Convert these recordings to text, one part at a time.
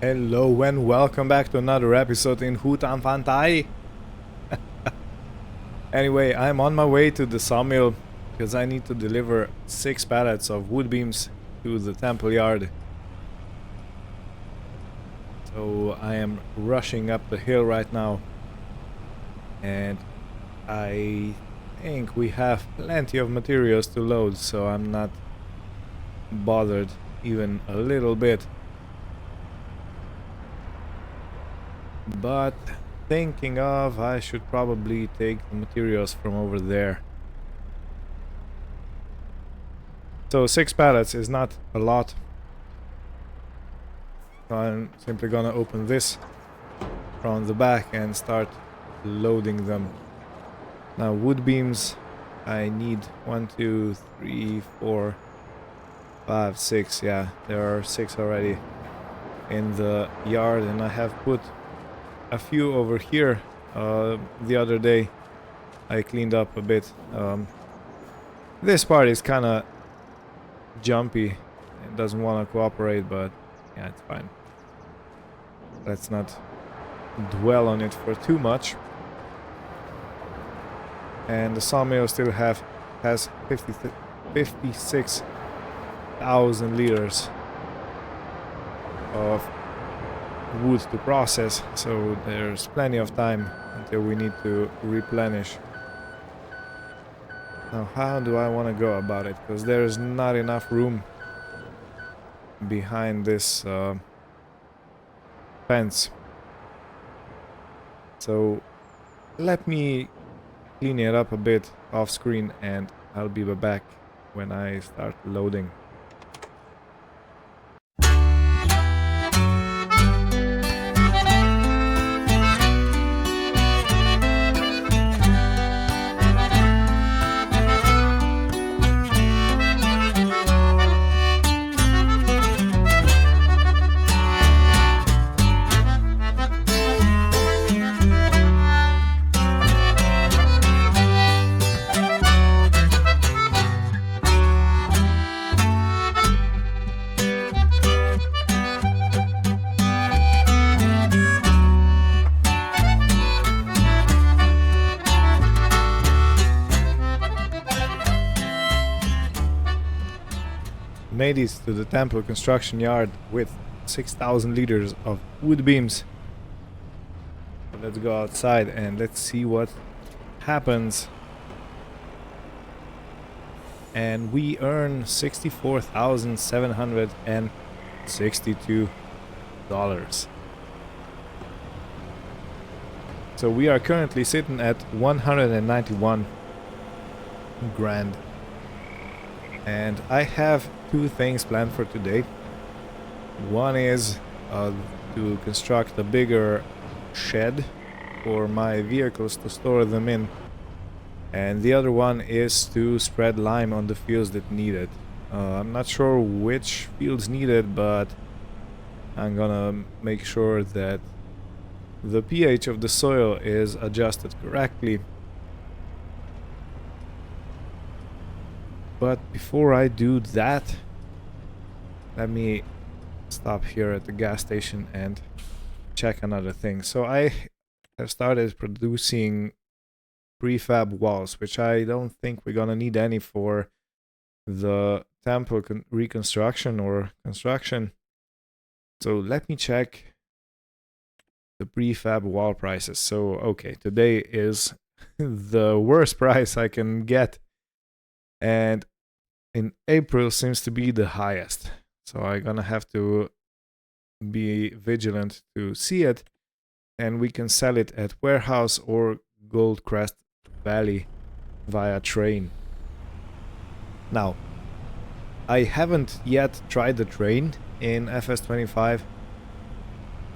Hello and welcome back to another episode in Hutan Pantai. Anyway, I'm on my way to the sawmill because I need to deliver 6 pallets of wood beams to the temple yard. So I am rushing up the hill right now, and I think we have plenty of materials to load, so I'm not bothered even a little bit. But thinking of, I should probably take the materials from over there. So 6 pallets is not a lot. So I'm simply gonna open this from the back and start loading them. Now wood beams, I need 1, 2, 3, 4, 5, 6. Yeah, there are 6 already in the yard, and I have put a few over here. The other day I cleaned up a bit. This part is kind of jumpy. It doesn't want to cooperate, but yeah, it's fine. Let's not dwell on it for too much. And the sawmill still has 56,000 liters of wood to process, so there's plenty of time until we need to replenish. Now, how do I want to go about it? Because there's not enough room behind this fence. So let me clean it up a bit off screen, and I'll be back when I start loading. Made it to the temple construction yard with 6,000 liters of wood beams. So let's go outside and let's see what happens. And we earn $64,762. So we are currently sitting at 191 grand. And I have 2 things planned for today. One is to construct a bigger shed for my vehicles to store them in, and the other one is to spread lime on the fields that need it. I'm not sure which fields need it, but I'm gonna make sure that the pH of the soil is adjusted correctly. But before I do that, let me stop here at the gas station and check another thing. So I have started producing prefab walls, which I don't think we're gonna need any for the temple reconstruction or construction. So let me check the prefab wall prices. So okay, today is the worst price I can get, and in April seems to be the highest. So I'm gonna have to be vigilant to see it, and we can sell it at warehouse or Goldcrest Valley via train. Now, I haven't yet tried the train in FS25,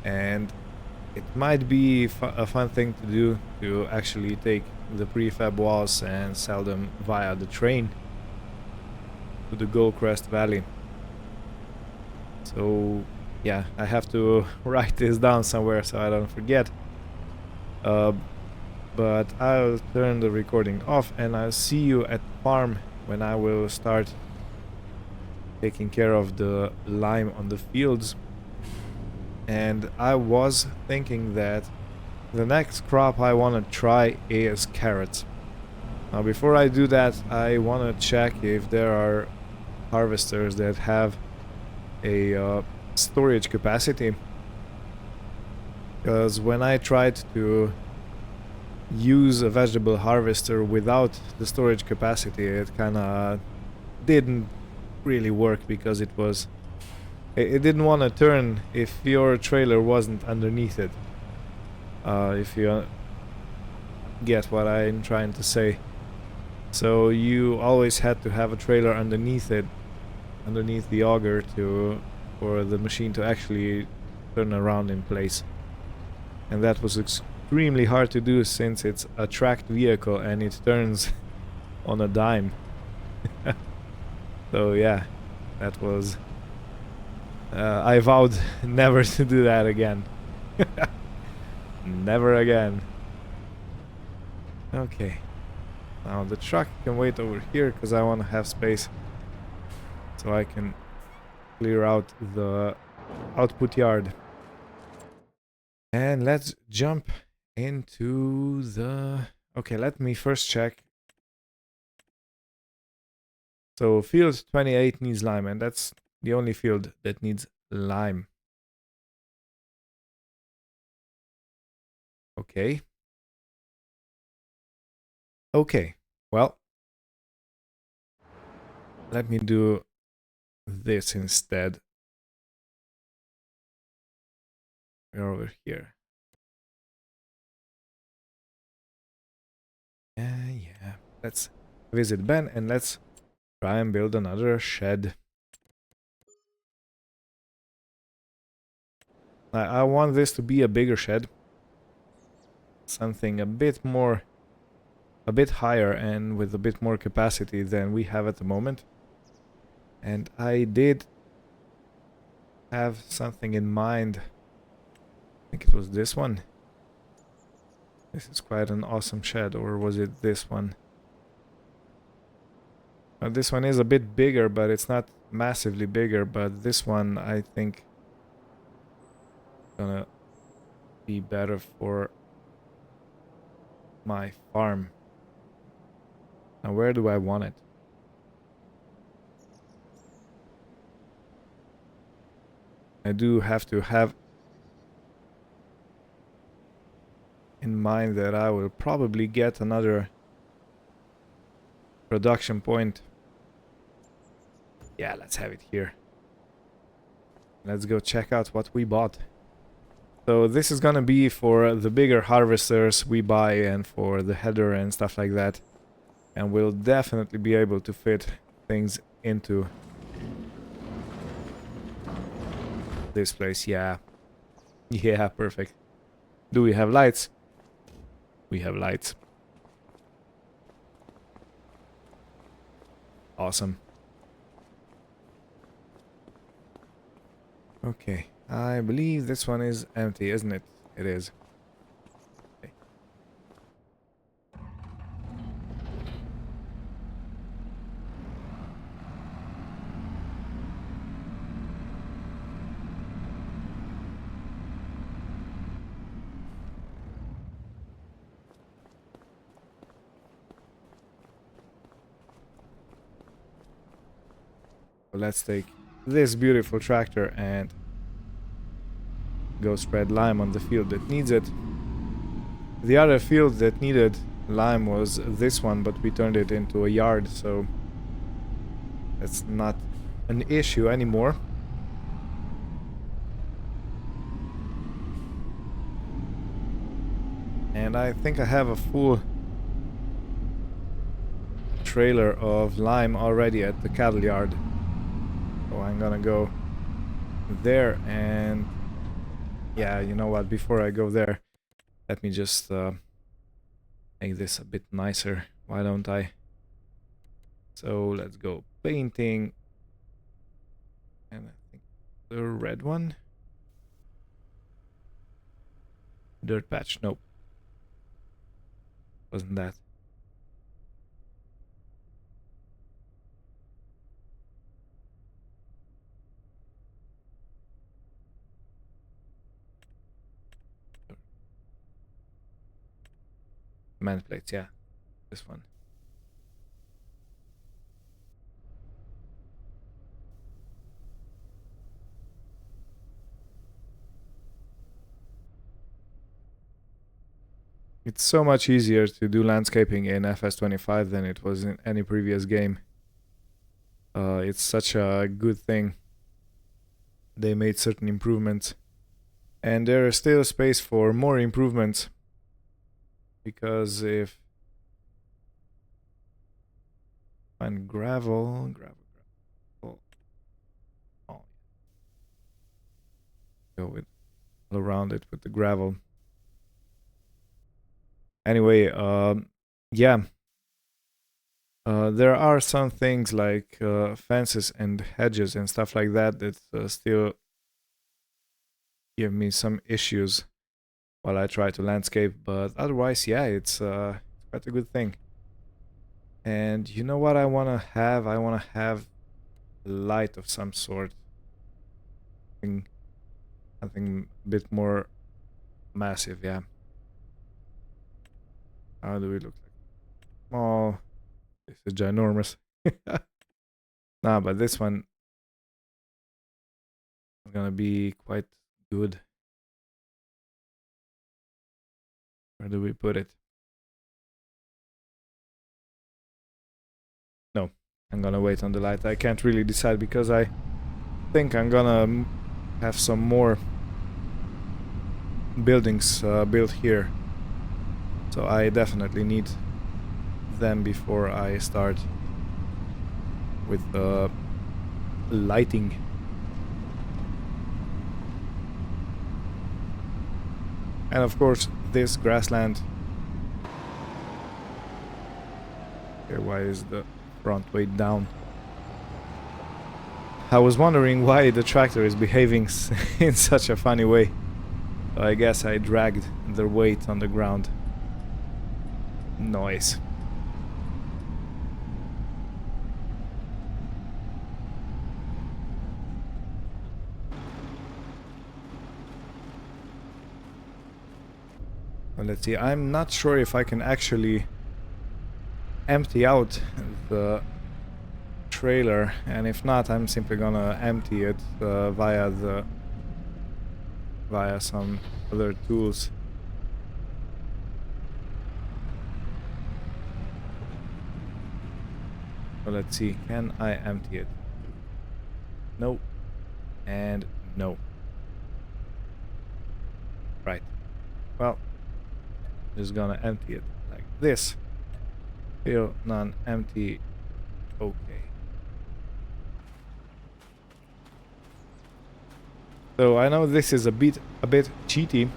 and it might be a fun thing to do, to actually take the prefab walls and sell them via the train to the Goldcrest Valley. So yeah, I have to write this down somewhere so I don't forget. But I'll turn the recording off, and I'll see you at the farm when I will start taking care of the lime on the fields. and I was thinking that the next crop I want to try is carrots. Now before I do that, I want to check if there are harvesters that have a storage capacity, because when I tried to use a vegetable harvester without the storage capacity, it kinda didn't really work, because it didn't want to turn if your trailer wasn't underneath it. If you get what I'm trying to say. So you always had to have a trailer underneath it, underneath the auger, for the machine to actually turn around in place. And that was extremely hard to do, since it's a tracked vehicle and it turns on a dime. So yeah, that was... I vowed never to do that again. Never again. Okay. Now the truck can wait over here, because I want to have space so I can clear out the output yard. And let's jump into the... Okay, let me first check. So field 28 needs lime, and that's the only field that needs lime. Okay. Okay, well, let me do this instead. We're over here. Yeah, let's visit Ben and let's try and build another shed. I want this to be a bigger shed. Something a bit higher and with a bit more capacity than we have at the moment. And I did have something in mind. I think it was this one. This is quite an awesome shed, or was it this one? This one is a bit bigger, but it's not massively bigger, but this one I think gonna be better for my farm. Now where do I want it? I do have to have in mind that I will probably get another production point. Yeah, let's have it here. Let's go check out what we bought. So this is gonna be for the bigger harvesters we buy and for the header and stuff like that. And we'll definitely be able to fit things into this place. Yeah. Yeah, perfect. Do we have lights? We have lights. Awesome. Okay. I believe this one is empty, isn't it? It is. Okay. So let's take this beautiful tractor and go spread lime on the field that needs it. The other field that needed lime was this one, but we turned it into a yard, so that's not an issue anymore. And I think I have a full trailer of lime already at the cattle yard. So I'm gonna go there, and yeah, you know what, before I go there, let me just make this a bit nicer. Why don't I? So let's go painting. And I think the red one. Dirt patch, nope. Wasn't that. cement plates, yeah. This one. It's so much easier to do landscaping in FS25 than it was in any previous game. It's such a good thing. They made certain improvements. And there is still space for more improvements. Because if... Find gravel... Oh. Go with all around it with the gravel. Anyway, yeah. There are some things like fences and hedges and stuff like that that still give me some issues while I try to landscape, but otherwise, yeah, it's quite a good thing. And you know what I want to have? I want to have light of some sort. Something a bit more massive, yeah. How do we look like? Oh, this is ginormous. Nah, but this one is gonna be quite good. Where do we put it? No, I'm gonna wait on the light. I can't really decide because I think I'm gonna have some more buildings built here. So I definitely need them before I start with lighting. And of course this grassland. Okay, why is the front way down? I was wondering why the tractor is behaving in such a funny way. So I guess I dragged the weight on the ground. Noise. Well, let's see, I'm not sure if I can actually empty out the trailer, and if not, I'm simply gonna empty it via some other tools. So let's see, can I empty it? No, and no. Right. Well, just gonna empty it like this. Fill non-empty. Okay. So I know this is a bit cheaty,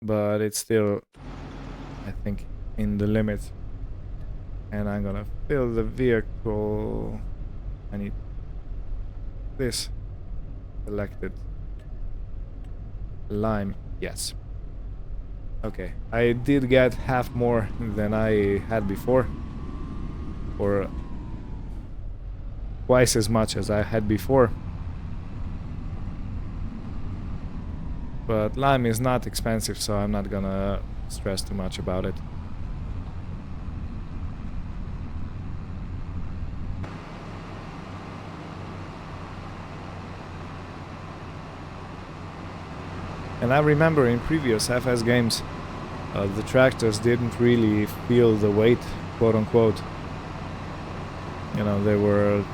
but it's still, I think, in the limit. And I'm gonna fill the vehicle. I need this selected. Lime, yes. Okay, I did get half more than I had before, or twice as much as I had before. But lime is not expensive, so I'm not gonna stress too much about it. And I remember in previous FS games, the tractors didn't really feel the weight, quote unquote. You know, they were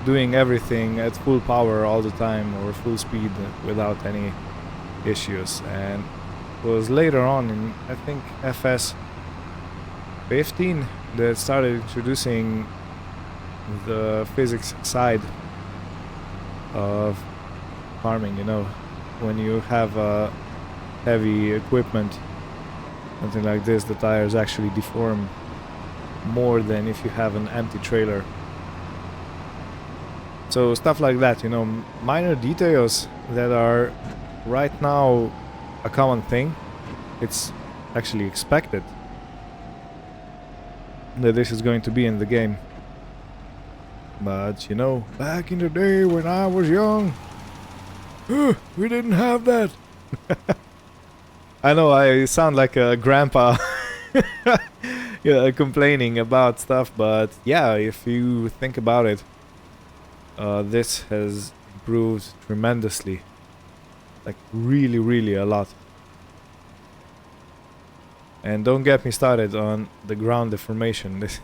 doing everything at full power all the time, or full speed, without any issues. And it was later on in, I think, FS 15 that started introducing the physics side of farming, you know. When you have heavy equipment, something like this, the tires actually deform more than if you have an empty trailer. So stuff like that, you know, minor details that are right now a common thing. It's actually expected that this is going to be in the game. But, you know, back in the day when I was young, we didn't have that. I know I sound like a grandpa yeah, complaining about stuff, but yeah, if you think about it, this has improved tremendously. Like really, really a lot. And don't get me started on the ground deformation. This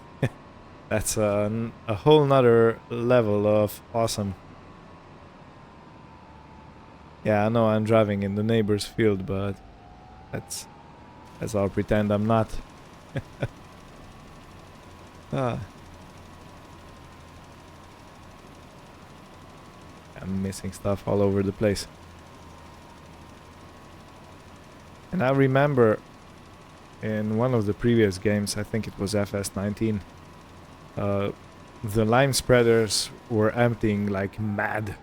that's a whole nother level of awesome. Yeah, I know I'm driving in the neighbor's field, but that's I'll pretend I'm not. Ah, I'm missing stuff all over the place. And I remember in one of the previous games, I think it was FS19, uh, the lime spreaders were emptying like mad.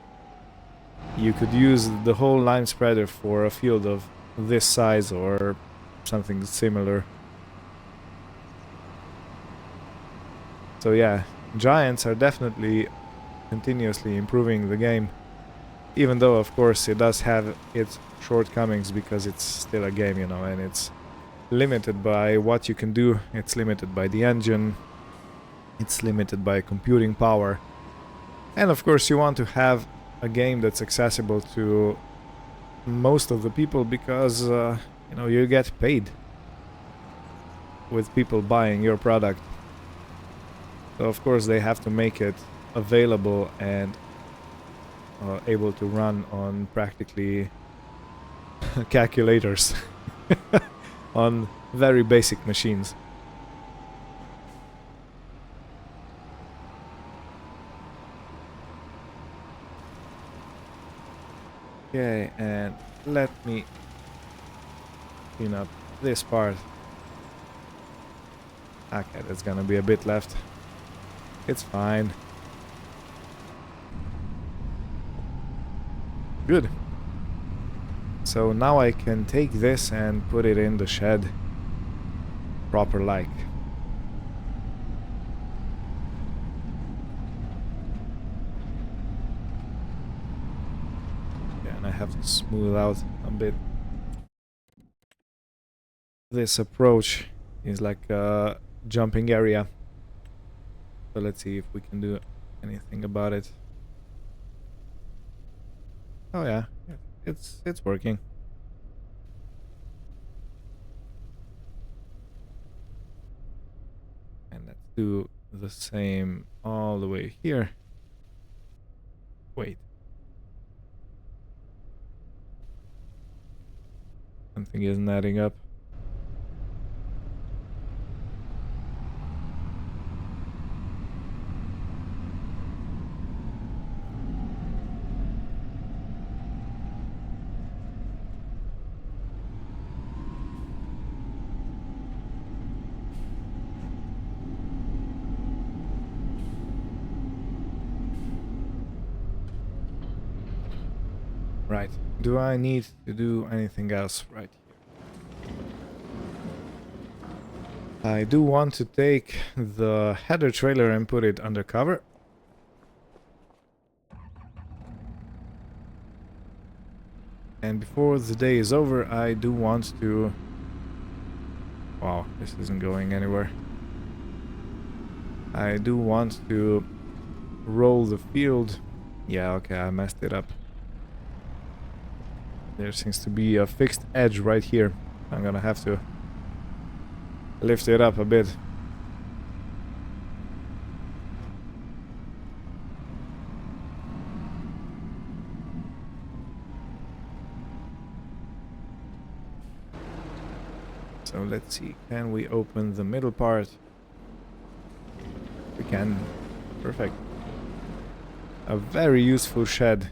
You could use the whole lime spreader for a field of this size or something similar. So yeah, giants are definitely continuously improving the game. Even though, of course, it does have its shortcomings because it's still a game, you know, and it's limited by what you can do. It's limited by the engine. It's limited by computing power. And of course, you want to have a game that's accessible to most of the people because, you know, you get paid with people buying your product. So of course, they have to make it available and able to run on practically calculators on very basic machines. Okay, and let me clean up this part. Okay, there's gonna be a bit left. It's fine. Good. So now I can take this and put it in the shed proper like. Yeah, and I have to smooth out a bit. This approach is like a jumping area. So let's see if we can do anything about it. Oh yeah, it's working. And let's do the same all the way here. Wait. Something isn't adding up. Right. Do I need to do anything else right here? I do want to take the header trailer and put it undercover. And before the day is over, I do want to... Wow, this isn't going anywhere. I do want to roll the field. Yeah, okay, I messed it up. There seems to be a fixed edge right here. I'm gonna have to lift it up a bit. So let's see, can we open the middle part? We can. Perfect. A very useful shed.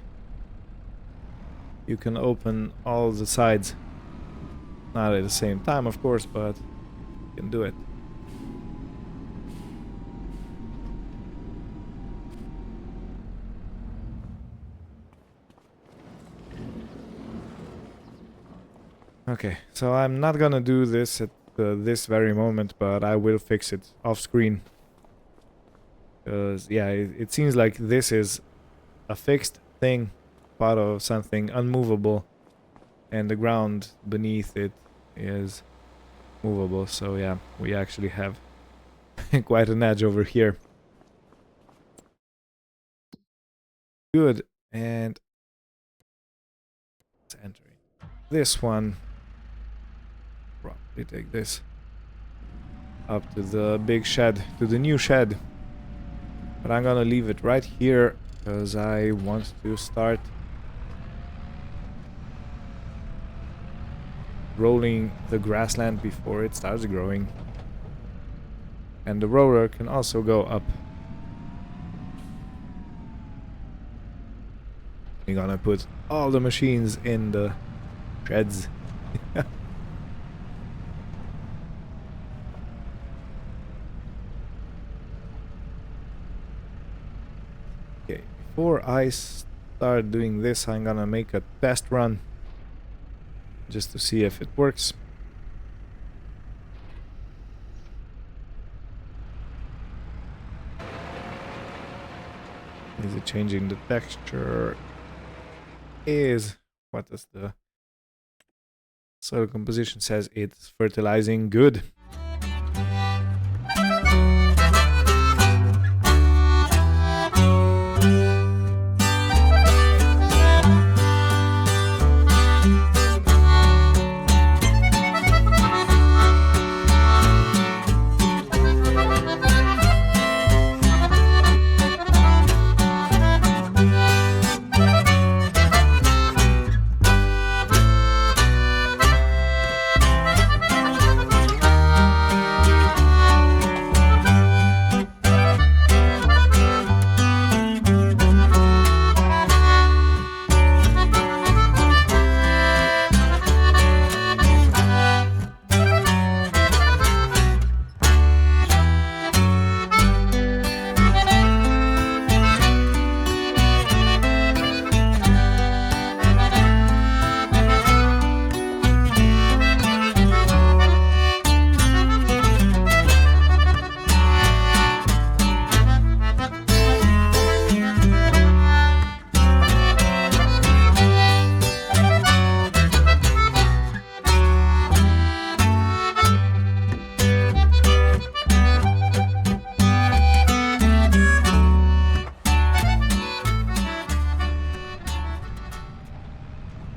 You can open all the sides. Not at the same time, of course, but you can do it. Okay, so I'm not gonna do this at this very moment, but I will fix it off screen. Because, yeah, it seems like this is a fixed thing, part of something unmovable, and the ground beneath it is movable. So yeah, we actually have quite an edge over here. Good. And let's enter this one. Probably take this up to the big shed, to the new shed. But I'm gonna leave it right here because I want to start rolling the grassland before it starts growing. And the roller can also go up. We're gonna put all the machines in the sheds. Okay, before I start doing this, I'm gonna make a test run just to see if it works. Is it changing the texture? Is what does the soil composition says? It's fertilizing. Good.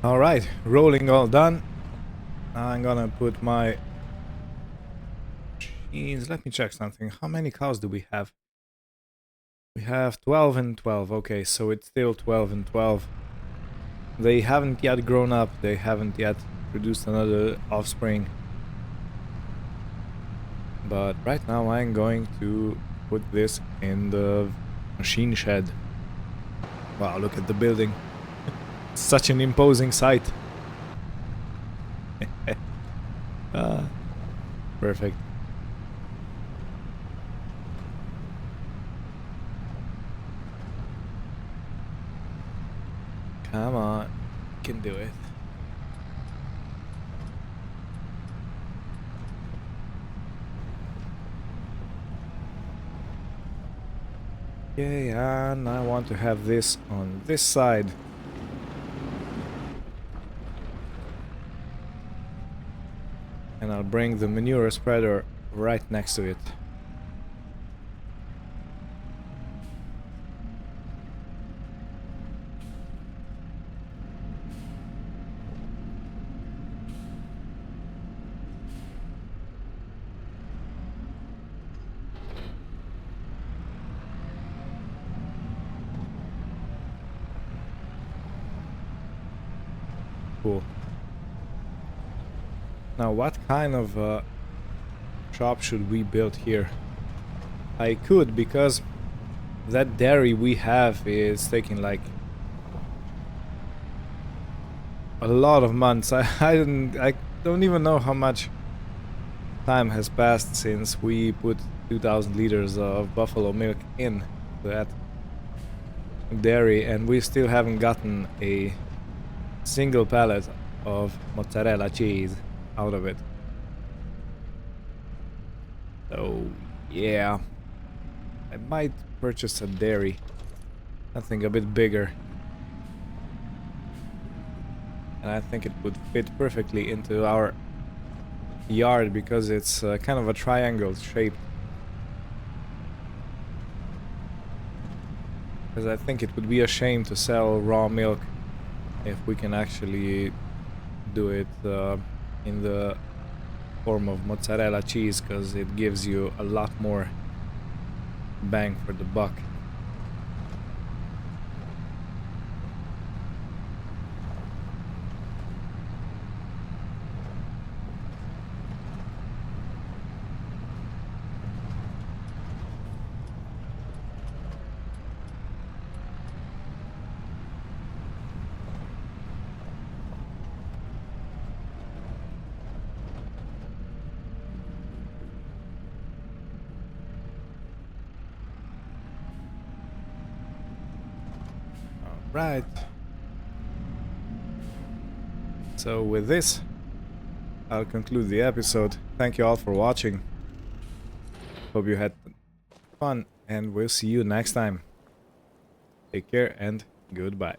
Alright, rolling all done. Now I'm gonna put my machines. Let me check something. How many cows do we have? We have 12 and 12. Okay, so it's still 12 and 12. They haven't yet grown up. They haven't yet produced another offspring. But right now I'm going to put this in the machine shed. Wow, look at the building. Such an imposing sight. Perfect. Come on, you can do it. Okay, and I want to have this on this side. And I'll bring the manure spreader right next to it. Cool. Now, what kind of shop should we build here? I could, because that dairy we have is taking like a lot of months. I don't even know how much time has passed since we put 2,000 liters of buffalo milk in that dairy, and we still haven't gotten a single pallet of mozzarella cheese out of it. So yeah, I might purchase a dairy, something a bit bigger, and I think it would fit perfectly into our yard because it's kind of a triangle shape. Because I think it would be a shame to sell raw milk if we can actually do it in the form of mozzarella cheese, because it gives you a lot more bang for the buck. Right. So with this, I'll conclude the episode. Thank you all for watching. Hope you had fun, and we'll see you next time. Take care and goodbye.